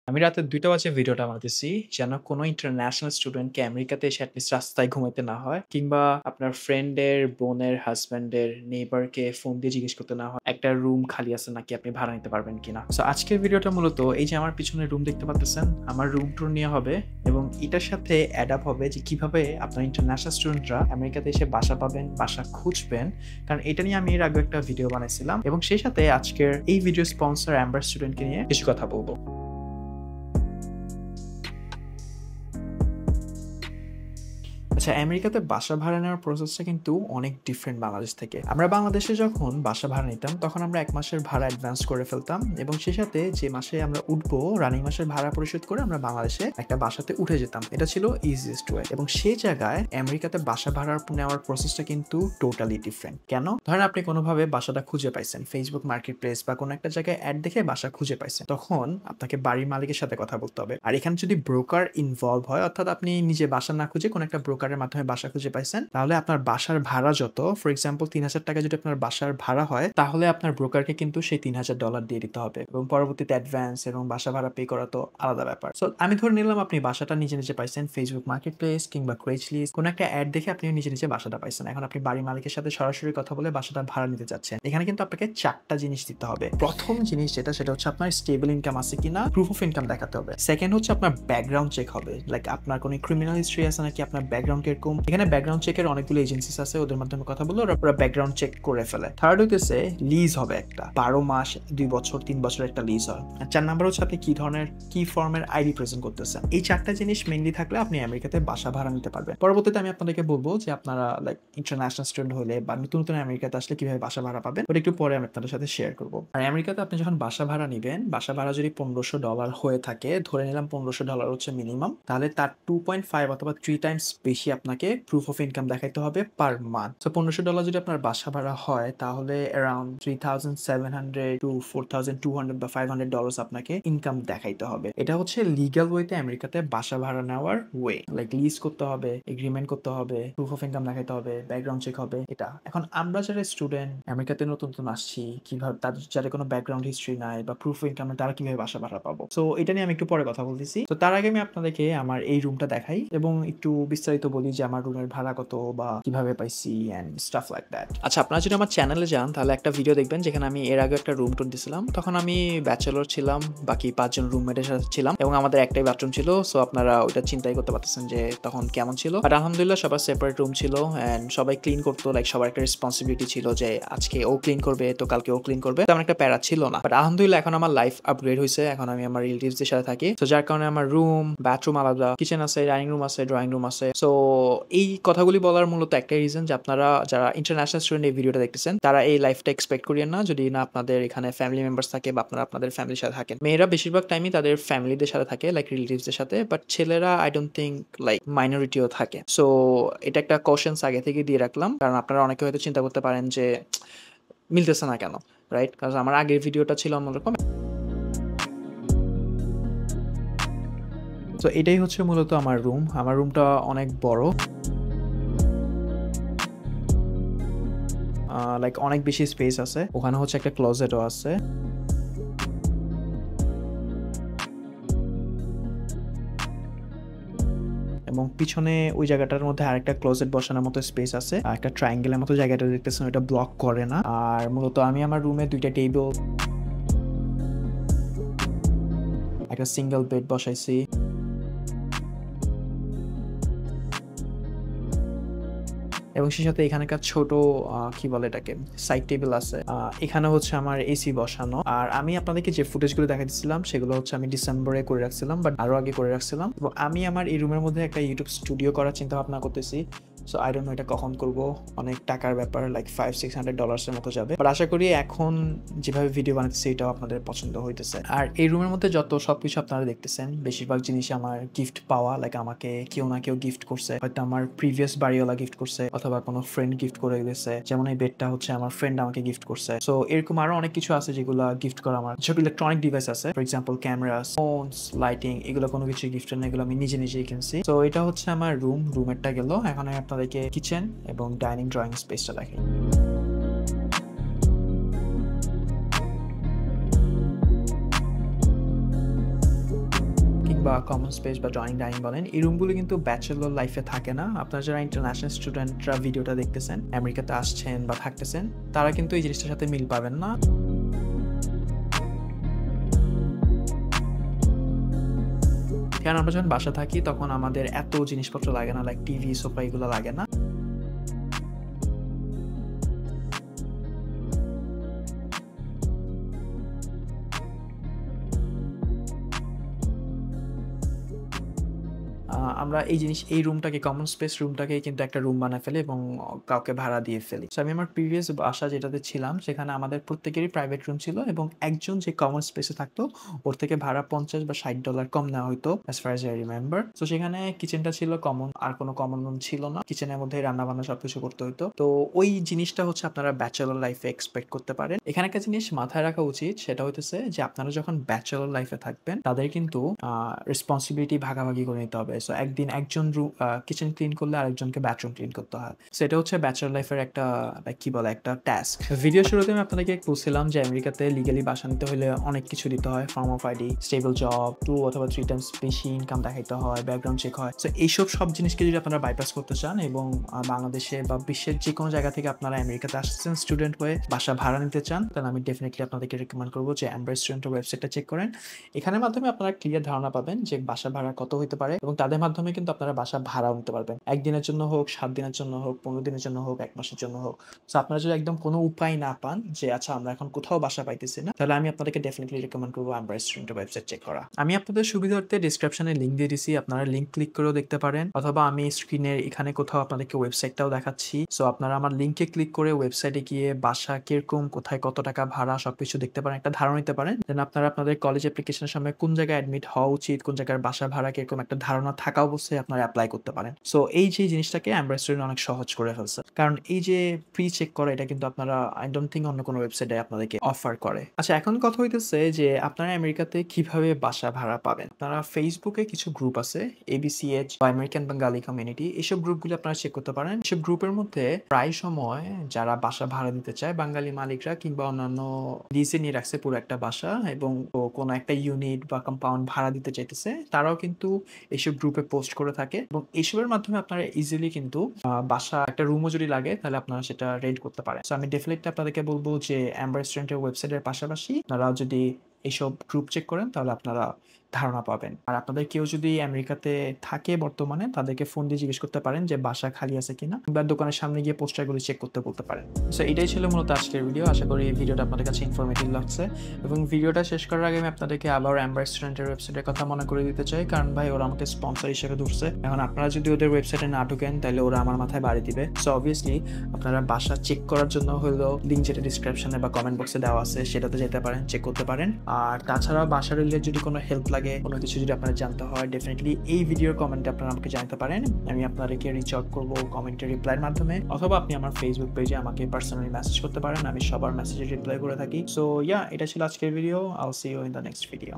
আমি রাতে ২টা বাজে ভিডিওটা বানাতেছি যেন কোনো ইন্টারন্যাশনাল স্টুডেন্টকে আমেরিকাতে এসে এটলিস্ট রাস্তায় ঘুমাইতে না হয়। কিংবা আপনার ফ্রেন্ডের বোনের হাসব্যান্ডের নেইবারকে ফোন দিয়ে জিজ্ঞেস করতে না হয়, একটা রুম খালি আছে নাকি আপনি ভাড়া নিতে পারবেন কিনা? সো আজকের ভিডিওটা মূলত এই যে আমার পিছনে রুম দেখতে পাচ্তেছেন, আমার রুম ট্যুর নেয়া হবে এবং এটার সাথে অ্যাড আপ হবে যে কিভাবে আপনার ইন্টারন্যাশনাল স্টুডেন্টরা আমেরিকাতে এসে বাসা পাবেন, বাসা খুঁজবেন। কারণ এটা নিয়ে আমি এর আগে একটা ভিডিও বানাইছিলাম এবং সেই সাথে আজকের এই ভিডিও স্পন্সর অ্যাম্বার স্টুডেন্টকে নিয়ে কিছু কথা বলব। আচ্ছা, আমেরিকাতে বাসা ভাড়া নেওয়ার প্রসেসটা কিন্তু অনেক ডিফারেন্ট বাংলাদেশ থেকে। আমরা বাংলাদেশে যখন বাসা ভাড়া নিতাম তখন আমরা ১ মাসের ভাড়া অ্যাডভান্স করে ফেলতাম এবং সেই সাথে যে মাসে আমরা উঠবো রানিং মাসের ভাড়া পরিশোধ করে আমরা বাংলাদেশে একটা বাসাতে উঠে যেতাম। এটা ছিল ইজিয়েস্ট ওয়ে এবং সেই জায়গায় আমেরিকাতে বাসা ভাড়া নেওয়ার প্রসেসটা কিন্তু টোটালি ডিফারেন্ট। কেন? ধরেন আপনি কোনোভাবে বাসাটা খুঁজে পাইছেন, ফেসবুক মার্কেট প্লেস বা কোনো একটা জায়গায় অ্যাড দেখে বাসা খুঁজে পাইছেন। তখন আপনাকে বাড়ির মালিকের সাথে কথা বলতে হবে। আর এখানে যদি ব্রোকার ইনভলভ হয়, অর্থাৎ আপনি নিজে বাসা না খুঁজে কোনো একটা ব্রোকারের মাধ্যমে বাসা খুঁজে পাইছেন, তাহলে আপনার বাসার ভাড়া যত, ফর এক্সাম্পল $৩,০০০ যদি আপনার বাসার ভাড়া হয়, তাহলে আপনার ব্রোকারকে কিন্তু সেই $৩,০০০ দিয়ে দিতে হবে এবং পরবর্তীতে অ্যাডভান্স এবং বাসা ভাড়া পে করা তো আলাদা ব্যাপার। সো আমি ধরে নিলাম আপনি বাসাটা নিজে নিজে পাইছেন ফেসবুক মার্কেট প্লেস কিংবা ক্রেজলিস্ট, কোনো একটা অ্যাড দেখে আপনি নিজে নিজে বাসাটা পাইছেন। এখন আপনি বাড়ির মালিকের সাথে সরাসরি কথা বলে বাসাটা ভাড়া নিতে চাচ্ছেন। এখানে কিন্তু আপনাকে 4টা জিনিস দিতে হবে। প্রথম জিনিস সেটা হচ্ছে আপনার স্টেবল ইনকাম আছে কিনা, প্রুফ অফ ইনকাম দেখাতে হবে। সেকেন্ড হচ্ছে আপনার ব্যাকগ্রাউন্ড চেক হবে, লাইক আপনার কোনো ক্রিমিনাল হিস্ট্রি আছে নাকি, আপনার ব্যাকগ্রাউন্ড কিরকম। এখানে ব্যাকগ্রাউন্ড চেকের অনেকগুলো এজেন্সিস আছে, ওদের মাধ্যমে কথা বলে ওরা পুরো ব্যাকগ্রাউন্ড চেক করে ফেলে। থার্ড হইতেছে লিজ হবে, একটা 12 মাস 2 বছর 3 বছর একটা লিজ হয়। আর 4 নাম্বার হচ্ছে আপনি কি ফর্মের আইডি প্রেজেন্ট করতেছেন। এই 4টা জিনিস মেইনলি থাকলে আপনি আমেরিকাতে বাসা ভাড়া নিতে পারবেন। পরবর্তীতে আমি আপনাদেরকে বলবো যে আপনারা লাইক ইন্টারন্যাশনাল স্টুডেন্ট হলে বা নতুন নতুন আমেরিকাতে আসলে কিভাবে বাসা ভাড়া পাবেন, ওটা একটু পরে আমি আপনাদের সাথে শেয়ার করবো। আর আমেরিকাতে আপনি যখন বাসা ভাড়া নিবেন, বাসা ভাড়া যদি $1,500 হয়ে থাকে, ধরে নিলাম $1,500 হচ্ছে মিনিমাম, তাহলে তার 2.5 অথবা 3 টাইমস বেশি আপনাকে প্রুফ অফ ইনকাম দেখাইতে হবে পার মান্থ। সো $1,500 যদি আপনার বাসা ভাড়া হয়, তাহলে অ্যারাউন্ড $3,700 to $4,200 বা $500 আপনাকে ইনকাম দেখাইতে হবে। এটা হচ্ছে লিগ্যাল ওয়েতে আমেরিকাতে বাসা ভাড়া নেওয়ার ওয়ে। লাইক লিজ করতে হবে, এগ্রিমেন্ট করতে হবে, প্রুফ অফ ইনকাম দেখাইতে হবে, ব্যাকগ্রাউন্ড চেক হবে। এটা এখন আমরা যারা স্টুডেন্ট আমেরিকাতে নতুন নতুন আসছি, কিভাবে তাদের যাদের কোনো ব্যাকগ্রাউন্ড হিস্ট্রি নাই বা প্রুফ অফ ইনকাম, তারা কিভাবে বাসা ভাড়া পাবো, সো এটা নিয়ে আমি একটু পরে কথা বলতেছি। তো তার আগে আমি আপনাদেরকে আমার এই রুমটা দেখাই এবং একটু বিস্তারিত বলি যে আমার রুমের ভাড়া কত বা কিভাবে পাইছি এন্ড স্টাফ লাইক দ্যাট। আচ্ছা, আপনারা যদি আমার চ্যানেলে যান তাহলে একটা ভিডিও দেখবেন যেখানে আমি এর আগে একটা রুম টুর দিছিলাম। তখন আমি ব্যাচেলর ছিলাম, বাকি 5 জন রুমমেটের সাথে ছিলাম এবং আমাদের একটাই বাথরুম ছিল। সো আপনারা ওইটা চিন্তাই করতে পারতেছেন যে তখন কেমন ছিল। বাট আলহামদুলিল্লাহ সবার সেপারেট রুম ছিল এন্ড সবাই ক্লিন করতো, লাইক সবার একটা রেসপন্সিবিলিটি ছিল যে আজকে ও ক্লিন করবে তো কালকে ও ক্লিন করবে। তেমন একটা প্যারা ছিল না। বাট আলহামদুলিল্লাহ এখন আমার লাইফ আপগ্রেড হয়েছে, এখন আমি আমার রিলেটিভসদের সাথে থাকি। তো যার কারণে আমার রুম, বাথরুম আলাদা, কিচেন আছে, ডাইনিং রুম আছে, ড্রয়িং রুম আছে। সো এই কথাগুলি বলার মূলত একটাই রিজন যে আপনারা যারা ইন্টারন্যাশনাল স্টুডেন্ট এই ভিডিওটা দেখতেছেন তারা এই লাইফটা এক্সপেক্ট করিয়েন না যদি না আপনাদের এখানে ফ্যামিলি মেম্বার্স থাকে বা আপনারা আপনাদের ফ্যামিলির সাথে থাকেন। মেয়েরা বেশিরভাগ টাইমই তাদের ফ্যামিলিদের সাথে থাকে, লাইক রিলেটিভসদের সাথে, বাট ছেলেরা আই ডোন্ট থিঙ্ক লাইক মাইনরিটিও থাকে। সো এটা একটা কোশ্চেন্স আগে থেকে দিয়ে রাখলাম, কারণ আপনারা অনেকে হয়তো চিন্তা করতে পারেন যে মিলতেছে না কেন, রাইট? কারণ আমার আগের ভিডিওটা ছিল অন্যরকম। তো এটাই হচ্ছে মূলত আমার রুম। আমার রুমটা অনেক বড়, লাইক অনেক বেশি স্পেস আছে। ওখানে হচ্ছে একটা ক্লোজেটও আছে। এবং পিছনে ওই জায়গাটার মধ্যে আরেকটা ক্লোজেট বসানোর মতো স্পেস আছে। আর একটা ট্রায়াঙ্গেলের মতো জায়গাটা দেখতেছেন, ওটা ব্লক করে না। আর মূলত আমি আমার রুমে 2টা টেবিল, একটা সিঙ্গেল বেড বসাইছি। এবং সেই সাথে এখানে একটা ছোট কি বলে এটাকে, সাইড টেবিল আছে। এখানে হচ্ছে আমার এসি বসানো। আর আমি আপনাদেরকে যে ফুটেজগুলো দেখাচ্ছিলাম সেগুলো হচ্ছে আমি ডিসেম্বরে করে রাখছিলাম, বাট আরো আগে করে রাখছিলাম। এবং আমি আমার এই রুমের মধ্যে একটা ইউটিউব স্টুডিও করার চিন্তা ভাবনা করতেছি। সো আই ডোন্ট নো এটা কখন করবো, অনেক টাকার ব্যাপার, লাইক $500-600 মতো যাবে। বাট আশা করি এখন যেভাবে ভিডিও বানাতেছি এটাও আপনাদের পছন্দ হইতেছে। আর এই রুমের মধ্যে যত সবকিছু আপনারা দেখতেছেন, বেশিরভাগ জিনিস আমার গিফট পাওয়া, লাইক আমাকে কেউ না কেউ গিফট করছে, হয়তো আমার প্রিভিয়াস বাড়িওয়ালা গিফট করছে অথবা কোনো ফ্রেন্ড গিফট করে দিয়েছে। যেমন এই বেডটা হচ্ছে আমার ফ্রেন্ড আমাকে গিফট করছে। সো এরকম আরো অনেক কিছু আছে যেগুলো গিফট করা। আমার সব ইলেকট্রনিক ডিভাইস আছে, for example camera, phones, lighting, এগুলো কোনো কিছু গিফট না, এগুলো আমি নিজেই কিনছি। তো এটা হচ্ছে আমার রুমেরটা গেল। এখন আমি আপনাদেরকে কিচেন এবং ডাইনিং ড্রয়িং স্পেসটা দেখাই। বা কমন স্পেস বা জয়েনিং ডাইনিং বলেন, এই রুমগুলো কিন্তু ব্যাচেলর লাইফে থাকে না। আপনারা যারা ইন্টারন্যাশনাল স্টুডেন্টরা ভিডিওটা দেখতেছেন, আমেরিকাতে আসছেন বা থাকতেছেন, তারা কিন্তু এই জিনিসটার সাথে মিল পাবেন না। কারণ আমরা যখন বাসা থাকি তখন আমাদের এত জিনিসপত্র লাগে না, লাইক টিভি, সোফা এগুলো লাগে না। আমরা এই রুমটাকে, কমন স্পেস রুমটাকে কিন্তু একটা রুম বানায় ফেলি এবং কাউকে ভাড়া দিয়ে ফেলি। সো আমি আমার প্রিভিয়াস বাসা যেটাতে ছিলাম সেখানে আমাদের প্রত্যেকেরই প্রাইভেট রুম ছিল এবং একজন যে কমন স্পেসে থাকতো ওর থেকে ভাড়া $50 বা $60 কম নেওয়া হইতো, as far as I remember. So সেখানে কিচেনটা ছিল কমন, আর কোনো কমন রুম ছিল না। কিচেনের মধ্যেই রান্না-বান্না সবকিছু করতে হইতো। তো ওই জিনিসটা হচ্ছে আপনারা ব্যাচেলর লাইফে এক্সপেক্ট করতে পারেন। এখানে একটা জিনিস মাথায় রাখা উচিত, সেটা হইতেছে যে আপনারা যখন ব্যাচেলর লাইফে থাকবেন তাদের কিন্তু রেসপন্সিবিলিটি ভাগাভাগি করে নিতে হবে। সো একদিন একজন কিচেন ক্লিন করলে আরেকজনকে বাথরুম ক্লিন করতে হয়। সো এটা হচ্ছে ব্যাচেলর লাইফের একটা কি বলে, একটা টাস্ক। ভিডিও শুরুতে আমি আপনাদেরকে বলছিলাম যে আমেরিকাতে লিগালি বাসা নিতে হলে অনেক কিছু দিতে হয়, form of ID, stable job, 2 অথবা 3 টাইমস বেশি ইনকাম দেখাইতে হয়, ব্যাকগ্রাউন্ড চেক হয়। সো এইসব সব জিনিসকে যদি আপনারা বাইপাস করতে চান এবং বাংলাদেশে বা বিশ্বের যে কোনো জায়গা থেকে আপনারা আমেরিকাতে আসছেন স্টুডেন্ট হয়ে, বাসা ভাড়া নিতে চান, তাহলে আমি ডেফিনেটলি আপনাদেরকে রেকমেন্ড করবো যে এমব্রাস রেস্টুরেন্টের ওয়েবসাইটটা চেক করেন। এখানের মাধ্যমে আপনারা ক্লিয়ার ধারণা পাবেন যে বাসা ভাড়া কত হইতে পারে এবং তাদের মাধ্যমে কিন্তু আপনারা বাসা ভাড়াও নিতে পারবেন। 1 দিনের জন্য হোক, 7 দিনের জন্য হোক, 15 দিনের জন্য হোক, 1 মাসের জন্য হোক। সো আপনারা যদি একদম কোনো উপায় না পান যে আচ্ছা আমরা এখন কোথাও বাসা পাইতেছি না, তাহলে আমি আপনাদেরকে ডেফিনেটলি রেকমেন্ড করবো এমব্রাস রেস্টুরেন্টের ওয়েবসাইট চেক করা। আমি আপনাদের সুবিধার্থে ডেসক্রিপশনে লিংক দিয়ে দিছি, আপনারা লিংক ক্লিক করেও দেখতে পারেন, অথবা আমি স্ক্রিনের এখানে কোথাও আপনাদেরকে ওয়েবসাইটটাও দেখাচ্ছি। সো আপনারা আমার লিংকে ক্লিক করে ওয়েবসাইটে গিয়ে বাসা কিরকম, কোথায় কত টাকা ভাড়া সবকিছু দেখতে পারেন, একটা ধারণা নিতে পারেন। দেন আপনারা আপনাদের কলেজ অ্যাপ্লিকেশনের সময় কোন জায়গায় অ্যাডমিট হওয়া উচিত, কোন জায়গার বাসা ভাড়া কিরকম একটা ধারণা থাকা অবস্থায় আপনারা অ্যাপ্লাই করতে পারেন। সো এই যে জিনিসটাকে এমব্রাস রেস্টুরেন্ট অনেক সহজ করে ফেলছে, কারণ এই যে প্রি চেক করা, এটা কিন্তু আপনারা আই ডোন্ট থিংক অন্য কোনো ওয়েবসাইটে আপনাদেরকে অফার করে। আচ্ছা, এখন কথা হইতেছে যে আপনারা আমেরিকাতে কিভাবে বাসা ভাড়া পাবেন। আপনারা ফেসবুকে কিছু গ্রুপ আছে, ABCH বা আমেরিকান বাঙালি কমিউনিটি, এইসব গ্রুপগুলো আপনারা চেক করতে পারেন। এসব গ্রুপের মধ্যে প্রায় সময় যারা বাসা ভাড়া দিতে চায়, বাঙালি মালিকরা কিংবা অন্যান্য লিজে নিয়ে রাখছে পুরো একটা বাসা এবং কোনো একটা ইউনিট বা কম্পাউন্ড ভাড়া দিতে চাইতেছে, তারাও কিন্তু এইসব গ্রুপে পোস্ট করে থাকে এবং এইসবের মাধ্যমে আপনারা ইজিলি কিন্তু বাসা, একটা রুমও যদি লাগে তাহলে আপনারা সেটা রেন্ট করতে পারেন। সো আমি ডেফিনেটলি আপনাদেরকে বলবো যে এমব্রাস রেস্টুরেন্টের ওয়েবসাইটের পাশাপাশি আপনারা যদি এইসব গ্রুপ চেক করেন তাহলে আপনারা ধারণা পাবেন। আর আপনাদের কেউ যদি আমেরিকাতে থাকে বর্তমানে, তাদেরকে ফোন দিয়ে জিজ্ঞেস করতে পারেন যে বাসা খালি আছে কিনা, কিংবা দোকানের সামনে গিয়ে পোস্টারগুলো চেক করতে বলতে পারেন। সো এটাই ছিল মূলত আজকের ভিডিও। আশা করি এই ভিডিওটা আপনাদের কাছে ইনফরমেটিভ লাগছে এবং ভিডিওটা শেষ করার আগে আমি আপনাদেরকে আবার এমব্রাস রেস্টুরেন্টের ওয়েবসাইটের কথা মনে করে দিতে চাই, কারণ ভাই ওরা আমাকে স্পন্সর হিসেবে ধরছে। এখন আপনারা যদি ওদের ওয়েবসাইটে না ঢুকেন তাহলে ওরা আমার মাথায় বাড়ি দিবে। সো অবভিয়াসলি আপনারা বাসা চেক করার জন্য হলো লিঙ্ক যেটা ডিসক্রিপশনে বা কমেন্ট বক্সে দেওয়া আছে সেটাতে যেতে পারেন, চেক করতে পারেন। আর তাছাড়াও বাসা রিলেটেড যদি কোনো হেল্প লাগে, কোনো কিছু যদি আপনারা জানতে হয়, ডেফিনেটলি এই ভিডিওর কমেন্টে আপনারা আমাকে জানাতে পারেন। আমি আপনাদেরকে রিচ আউট করবো কমেন্টের রিপ্লাইয়ের মাধ্যমে, অথবা আপনি আমার ফেসবুক পেজে আমাকে পার্সোনালি মেসেজ করতে পারেন, আমি সবার মেসেজে রিপ্লাই করে থাকি। সো এটা ছিল আজকের video. I'll see you in the next video.